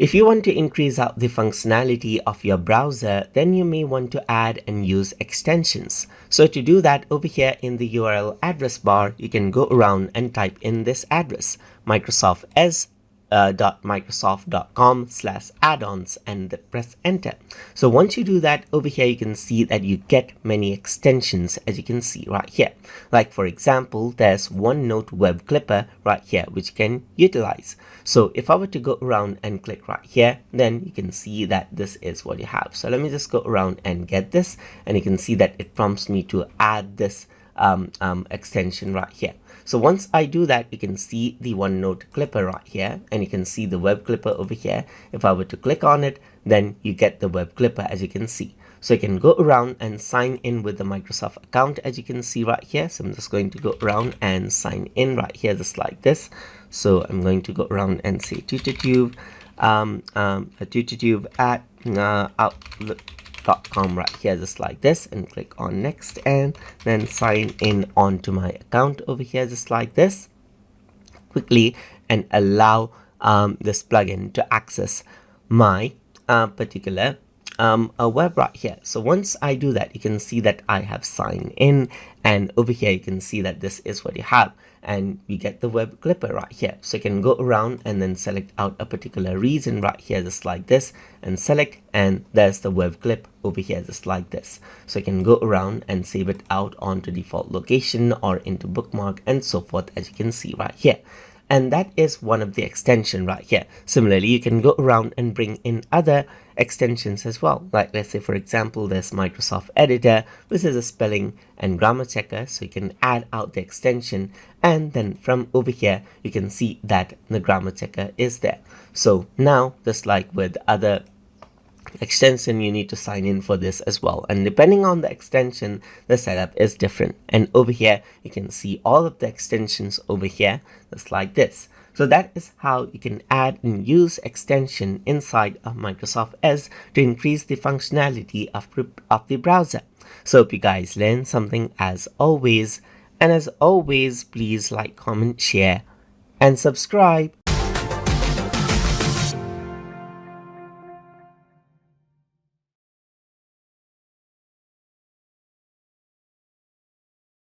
If you want to increase out the functionality of your browser, then you may want to add and use extensions. So to do that, over here in the URL address bar, you can go around and type in this address, microsoft.com/addons, and press enter. So once you do that, over here you can see that you get many extensions, as you can see right here. Like for example, there's OneNote Web Clipper right here which you can utilize. So if I were to go around and click right here, then you can see that this is what you have. So let me just go around and get this, and you can see that it prompts me to add this extension right here. So once I do that, you can see the OneNote Clipper right here, and you can see the Web Clipper over here. If I were to click on it, then you get the Web Clipper, as you can see. So you can go around and sign in with the Microsoft account, as you can see right here. So I'm just going to go around and sign in right here, just like this. So I'm going to go around and say tutortube at outlook.com right here, just like this, and click on next, and then sign in onto my account over here, just like this quickly, and allow this plugin to access my particular a web right here. So once I do that, you can see that I have signed in, and over here you can see that this is what you have, and you get the Web Clipper right here. So you can go around and then select out a particular region right here, just like this, and select, and there's the web clip over here, just like this. So you can go around and save it out onto default location or into bookmark and so forth, as you can see right here. And that is one of the extension right here. Similarly, you can go around and bring in other extensions as well. Like let's say, for example, there's Microsoft Editor, which is a spelling and grammar checker. So you can add out the extension, and then from over here, you can see that the grammar checker is there. So now, just like with other extension, you need to sign in for this as well, and depending on the extension, the setup is different. And over here you can see all of the extensions over here, just like this. So that is how you can add and use extension inside of Microsoft Edge to increase the functionality of the browser. So hope you guys learned something as always, and as always, please like, comment, share and subscribe.